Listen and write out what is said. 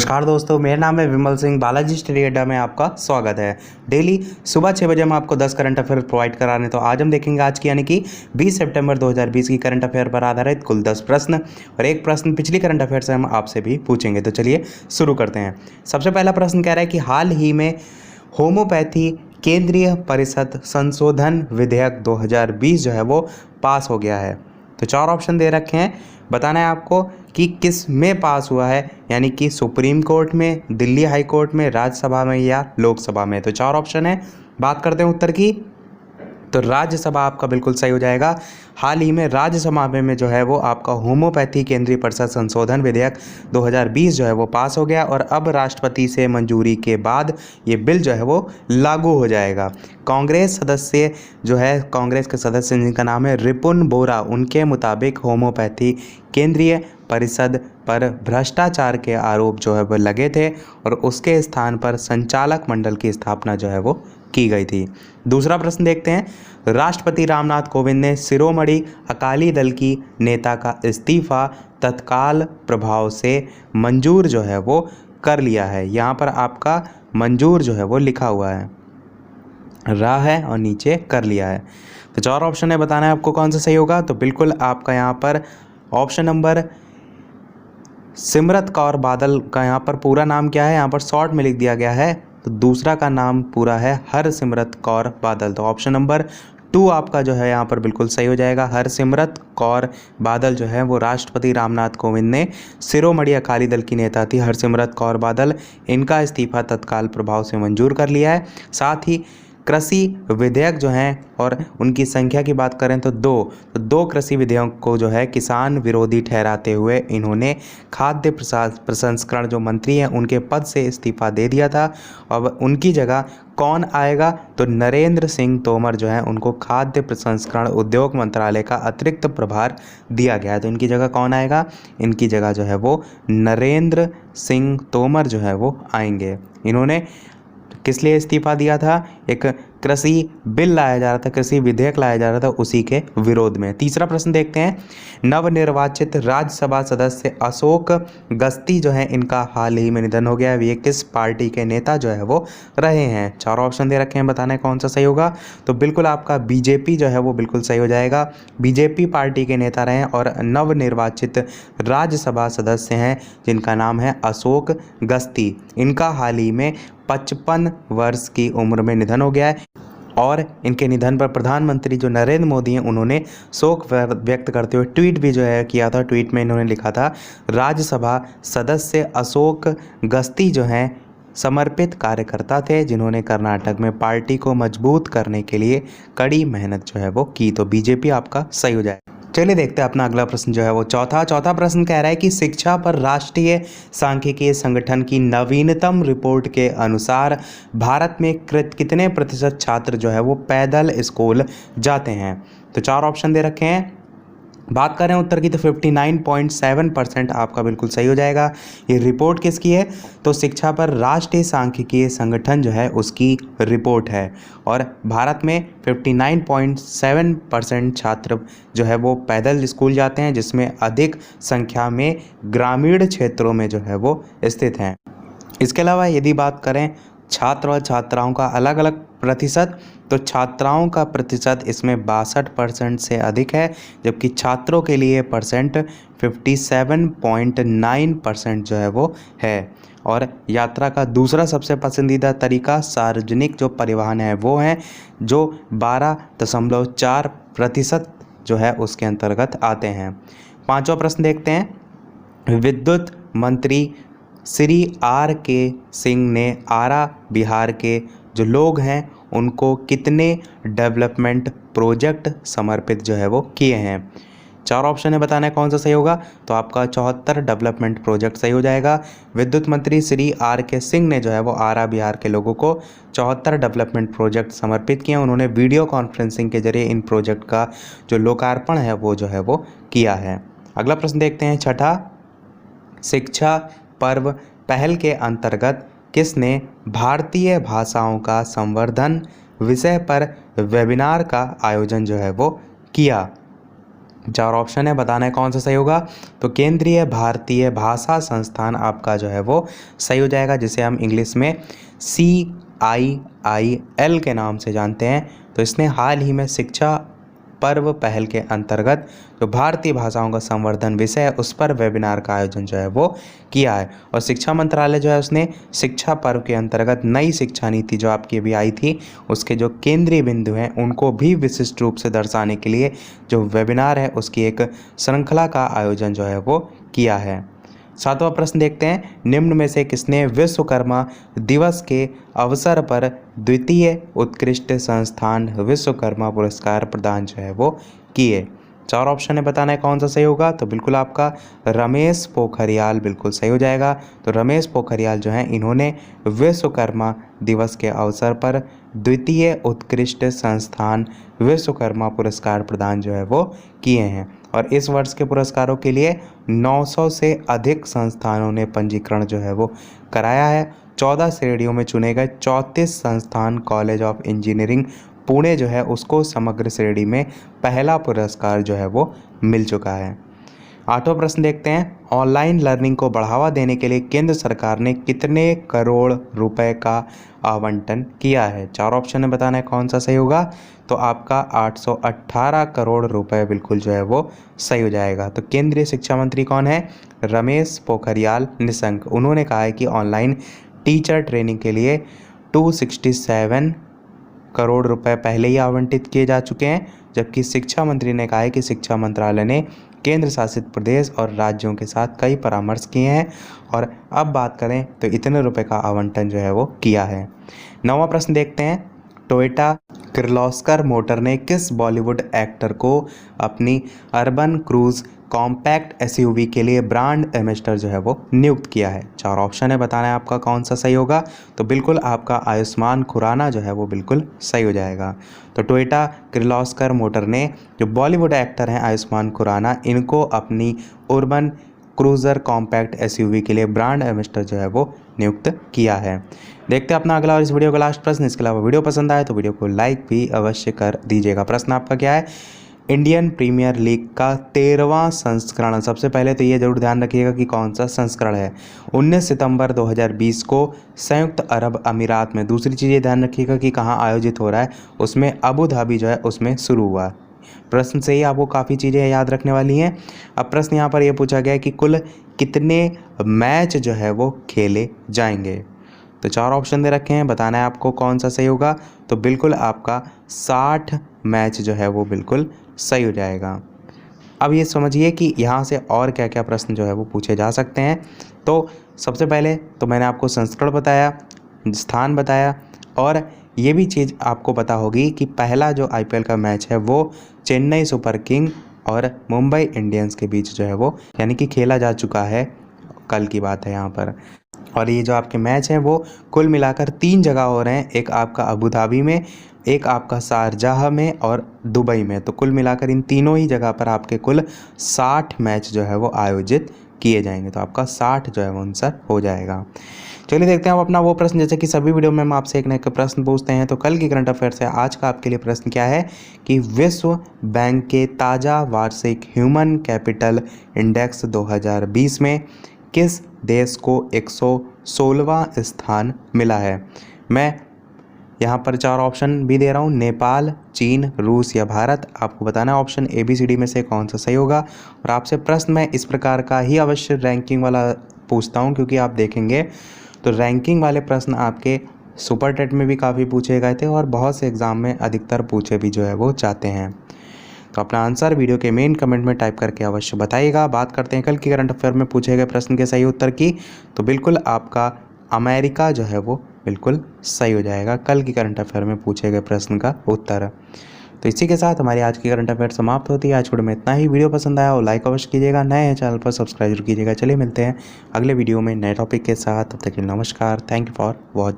नमस्कार दोस्तों, मेरा नाम है विमल सिंह। बालाजी स्टडी अड्डा में आपका स्वागत है। डेली सुबह 6 बजे हम आपको 10 करंट अफेयर प्रोवाइड करा रहे हैं। तो आज हम देखेंगे आज की यानी कि 20 सितंबर 2020 की करंट अफेयर पर आधारित कुल 10 प्रश्न और एक प्रश्न पिछली करंट अफेयर से हम आपसे भी पूछेंगे। तो चलिए शुरू करते हैं। सबसे पहला प्रश्न कह रहा है कि हाल ही में होम्योपैथी केंद्रीय परिषद संशोधन विधेयक 2020 जो है वो पास हो गया है। तो 4 ऑप्शन दे रखे हैं, बताना है आपको कि किस में पास हुआ है, यानी कि सुप्रीम कोर्ट में, दिल्ली हाई कोर्ट में, राज्यसभा में या लोकसभा में। तो 4 ऑप्शन है। बात करते हैं उत्तर की, तो राज्यसभा आपका बिल्कुल सही हो जाएगा। हाल ही में राज्यसभा में जो है वो आपका होम्योपैथी केंद्रीय परिषद संशोधन विधेयक 2020 जो है वो पास हो गया और अब राष्ट्रपति से मंजूरी के बाद ये बिल जो है वो लागू हो जाएगा। कांग्रेस सदस्य जो है, कांग्रेस के सदस्य जिनका नाम है रिपुन बोरा, उनके मुताबिक होम्योपैथी केंद्रीय परिषद पर भ्रष्टाचार के आरोप जो है वो लगे थे और उसके स्थान पर संचालक मंडल की स्थापना जो है वो की गई थी। दूसरा प्रश्न देखते हैं। राष्ट्रपति रामनाथ कोविंद ने शिरोमणि अकाली दल की नेता का इस्तीफा तत्काल प्रभाव से मंजूर जो है वो कर लिया है। यहाँ पर आपका मंजूर जो है वो लिखा हुआ है, रहा है और नीचे कर लिया है। तो 4 ऑप्शन है, बताना है आपको कौन सा सही होगा। तो बिल्कुल आपका यहाँ पर ऑप्शन नंबर सिमरत कौर बादल का यहाँ पर पूरा नाम क्या है, यहाँ पर शॉर्ट में लिख दिया गया है। तो दूसरा का नाम पूरा है हरसिमरत कौर बादल। तो ऑप्शन नंबर 2 आपका जो है यहाँ पर बिल्कुल सही हो जाएगा। हरसिमरत कौर बादल जो है वो राष्ट्रपति रामनाथ कोविंद ने शिरोमणि अकाली दल की नेता थी हरसिमरत कौर बादल, इनका इस्तीफा तत्काल प्रभाव से मंजूर कर लिया है। साथ ही कृषि विधेयक जो हैं और उनकी संख्या की बात करें तो दो कृषि विधेयक को जो है किसान विरोधी ठहराते हुए इन्होंने खाद्य प्रसंस्करण जो मंत्री हैं उनके पद से इस्तीफा दे दिया था। अब उनकी जगह कौन आएगा, तो नरेंद्र सिंह तोमर जो है उनको खाद्य प्रसंस्करण उद्योग मंत्रालय का अतिरिक्त प्रभार दिया गया है। तो इनकी जगह कौन आएगा, इनकी जगह जो है वो नरेंद्र सिंह तोमर जो है वो आएंगे। इन्होंने किस लिए इस्तीफा दिया था, एक कृषि बिल लाया जा रहा था, कृषि विधेयक लाया जा रहा था, उसी के विरोध में। तीसरा प्रश्न देखते हैं। नवनिर्वाचित राज्यसभा सदस्य अशोक गस्ती जो है इनका हाल ही में निधन हो गया है। ये किस पार्टी के नेता जो है वो रहे हैं। 4 ऑप्शन दे रखे हैं, बताना है कौन सा सही होगा। तो बिल्कुल आपका बीजेपी जो है वो बिल्कुल सही हो जाएगा। बीजेपी पार्टी के नेता रहे और नवनिर्वाचित राज्यसभा सदस्य हैं जिनका नाम है अशोक गस्ती। इनका हाल ही में 55 वर्ष की उम्र में निधन हो गया है और इनके निधन पर प्रधानमंत्री जो नरेंद्र मोदी हैं उन्होंने शोक व्यक्त करते हुए ट्वीट भी जो है किया था। ट्वीट में इन्होंने लिखा था, राज्यसभा सदस्य अशोक गस्ती जो हैं समर्पित कार्यकर्ता थे जिन्होंने कर्नाटक में पार्टी को मजबूत करने के लिए कड़ी मेहनत जो है वो की। तो बीजेपी आपका सही हो जाएगा। चलिए देखते हैं अपना अगला प्रश्न जो है वो चौथा प्रश्न कह रहा है कि शिक्षा पर राष्ट्रीय सांख्यिकीय संगठन की नवीनतम रिपोर्ट के अनुसार भारत में कितने प्रतिशत छात्र जो है वो पैदल स्कूल जाते हैं। तो 4 ऑप्शन दे रखे हैं। बात करें उत्तर की तो 59.7% आपका बिल्कुल सही हो जाएगा। ये रिपोर्ट किसकी है, तो शिक्षा पर राष्ट्रीय सांख्यिकीय संगठन जो है उसकी रिपोर्ट है और भारत में 59.7% छात्र जो है वो पैदल स्कूल जाते हैं, जिसमें अधिक संख्या में ग्रामीण क्षेत्रों में जो है वो स्थित हैं। इसके अलावा यदि बात करें छात्र और छात्राओं का अलग अलग प्रतिशत, तो छात्राओं का प्रतिशत इसमें 62% से अधिक है, जबकि छात्रों के लिए परसेंट 57.9% जो है वो है। और यात्रा का दूसरा सबसे पसंदीदा तरीका सार्वजनिक जो परिवहन है वो है, जो 12.4% जो है उसके अंतर्गत आते हैं। 5वां प्रश्न देखते हैं। विद्युत मंत्री श्री R.K. सिंह ने आरा बिहार के जो लोग हैं उनको कितने डेवलपमेंट प्रोजेक्ट समर्पित जो है वो किए हैं। 4 ऑप्शन है, बताना है कौन सा सही होगा। तो आपका 74 डेवलपमेंट प्रोजेक्ट सही हो जाएगा। विद्युत मंत्री श्री R.K. सिंह ने जो है वो आरा बिहार के लोगों को 74 डेवलपमेंट प्रोजेक्ट समर्पित किए। उन्होंने वीडियो कॉन्फ्रेंसिंग के जरिए इन प्रोजेक्ट का जो लोकार्पण है वो जो है वो किया है। अगला प्रश्न देखते हैं। 6, शिक्षा पर्व पहल के अंतर्गत किसने भारतीय भाषाओं का संवर्धन विषय पर वेबिनार का आयोजन जो है वो किया। चार ऑप्शन है, बताना है कौन सा सही होगा। तो केंद्रीय भारतीय भाषा संस्थान आपका जो है वो सही हो जाएगा, जिसे हम इंग्लिश में CIIL के नाम से जानते हैं। तो इसने हाल ही में शिक्षा पर्व पहल के अंतर्गत जो भारतीय भाषाओं का संवर्धन विषय है उस पर वेबिनार का आयोजन जो है वो किया है। और शिक्षा मंत्रालय जो है उसने शिक्षा पर्व के अंतर्गत नई शिक्षा नीति जो आपकी अभी आई थी उसके जो केंद्रीय बिंदु हैं उनको भी विशिष्ट रूप से दर्शाने के लिए जो वेबिनार है उसकी एक श्रृंखला का आयोजन जो है वो किया है। सातवां प्रश्न देखते हैं, निम्न में से किसने विश्वकर्मा दिवस के अवसर पर द्वितीय उत्कृष्ट संस्थान विश्वकर्मा पुरस्कार प्रदान जो है वो किए। चार ऑप्शन है, बताना है कौन सा सही होगा। तो बिल्कुल आपका रमेश पोखरियाल बिल्कुल सही हो जाएगा। तो रमेश पोखरियाल जो हैं इन्होंने विश्वकर्मा दिवस के अवसर पर द्वितीय उत्कृष्ट संस्थान विश्वकर्मा पुरस्कार प्रदान जो है वो किए हैं। और इस वर्ष के पुरस्कारों के लिए 900 से अधिक संस्थानों ने पंजीकरण जो है वो कराया है। 14 श्रेणियों में चुने गए 34 संस्थान कॉलेज ऑफ इंजीनियरिंग पुणे जो है उसको समग्र श्रेणी में पहला पुरस्कार जो है वो मिल चुका है। आठवां प्रश्न देखते हैं, ऑनलाइन लर्निंग को बढ़ावा देने के लिए केंद्र सरकार ने कितने करोड़ रुपए का आवंटन किया है। चार ऑप्शन है, बताना है कौन सा सही होगा। तो आपका 818 करोड़ रुपए बिल्कुल जो है वो सही हो जाएगा। तो केंद्रीय शिक्षा मंत्री कौन है, रमेश पोखरियाल निशंक। उन्होंने कहा है कि ऑनलाइन टीचर ट्रेनिंग के लिए 267 करोड़ रुपए पहले ही आवंटित किए जा चुके हैं, जबकि शिक्षा मंत्री ने कहा है कि शिक्षा मंत्रालय ने केंद्र शासित प्रदेश और राज्यों के साथ कई परामर्श किए हैं और अब बात करें तो इतने रुपए का आवंटन जो है वो किया है। नौवां प्रश्न देखते हैं, टोयोटा किर्लोस्कर मोटर ने किस बॉलीवुड एक्टर को अपनी अर्बन क्रूज कॉम्पैक्ट SUV के लिए ब्रांड एम्बेसडर जो है वो नियुक्त किया है। चार ऑप्शन है, बताना है आपका कौन सा सही होगा। तो बिल्कुल आपका आयुष्मान खुराना जो है वो बिल्कुल सही हो जाएगा। तो टोयोटा किर्लोस्कर मोटर ने जो बॉलीवुड एक्टर हैं आयुष्मान खुराना, इनको अपनी अर्बन क्रूज़र कॉम्पैक्ट SUV के लिए ब्रांड एम्बेसडर जो है वो नियुक्त किया है। देखते हैं अपना अगला और इस वीडियो का लास्ट प्रश्न। इसके अलावा वीडियो पसंद आए तो वीडियो को लाइक भी अवश्य कर दीजिएगा। प्रश्न आपका क्या है, इंडियन प्रीमियर लीग का 13वां संस्करण, सबसे पहले तो ये जरूर ध्यान रखिएगा कि कौन सा संस्करण है, 19 सितंबर 2020 को संयुक्त अरब अमीरात में। दूसरी चीज़ ये ध्यान रखिएगा कि कहाँ आयोजित हो रहा है, उसमें अबू धाबी जो है उसमें शुरू हुआ। प्रश्न से ही आपको काफ़ी चीज़ें याद रखने वाली हैं। अब प्रश्न यहाँ पर यह पूछा गया है कि कुल कितने मैच जो है वो खेले जाएंगे। तो चार ऑप्शन दे रखे हैं, बताना है आपको कौन सा सही होगा। तो बिल्कुल आपका 60 मैच जो है वो बिल्कुल सही हो जाएगा। अब ये समझिए कि यहाँ से और क्या क्या प्रश्न जो है वो पूछे जा सकते हैं। तो सबसे पहले तो मैंने आपको संस्करण बताया, स्थान बताया, और ये भी चीज़ आपको पता होगी कि पहला जो IPL का मैच है वो चेन्नई सुपर किंग और मुंबई इंडियंस के बीच जो है वो यानी कि खेला जा चुका है, कल की बात है यहाँ पर। और ये जो आपके मैच हैं वो कुल मिलाकर 3 जगह हो रहे हैं, एक आपका अबू धाबी में, एक आपका शारजाह में और दुबई में। तो कुल मिलाकर इन तीनों ही जगह पर आपके कुल 60 मैच जो है वो आयोजित किए जाएंगे। तो आपका 60 जो है वो आंसर हो जाएगा। चलिए देखते हैं अब अपना वो प्रश्न, जैसे कि सभी वीडियो में हम आपसे एक न एक प्रश्न पूछते हैं। तो कल की करंट अफेयर से आज का आपके लिए प्रश्न क्या है कि विश्व बैंक के ताज़ा वार्षिक ह्यूमन कैपिटल इंडेक्स 2020 में किस देश को 116वां स्थान मिला है। मैं यहाँ पर 4 ऑप्शन भी दे रहा हूँ, नेपाल, चीन, रूस या भारत। आपको बताना है ऑप्शन ABCD में से कौन सा सही होगा। और आपसे प्रश्न मैं इस प्रकार का ही अवश्य रैंकिंग वाला पूछता हूँ, क्योंकि आप देखेंगे तो रैंकिंग वाले प्रश्न आपके सुपर टेट में भी काफ़ी पूछे गए थे और बहुत से एग्ज़ाम में अधिकतर पूछे भी जो है वो चाहते हैं। तो अपना आंसर वीडियो के मेन कमेंट में टाइप करके अवश्य बताइएगा। बात करते हैं कल की करंट अफेयर में पूछे गए प्रश्न के सही उत्तर की। तो बिल्कुल आपका अमेरिका जो है वो बिल्कुल सही हो जाएगा कल की करंट अफेयर में पूछे गए प्रश्न का उत्तर। तो इसी के साथ हमारी आज की करंट अफेयर समाप्त होती है। आज वीडियो में इतना ही। वीडियो पसंद आया और लाइक अवश्य कीजिएगा, नए हैं चैनल पर सब्सक्राइब जरूर कीजिएगा। चलिए मिलते हैं अगले वीडियो में नए टॉपिक के साथ। तब तक के लिए नमस्कार। Thank you for watching.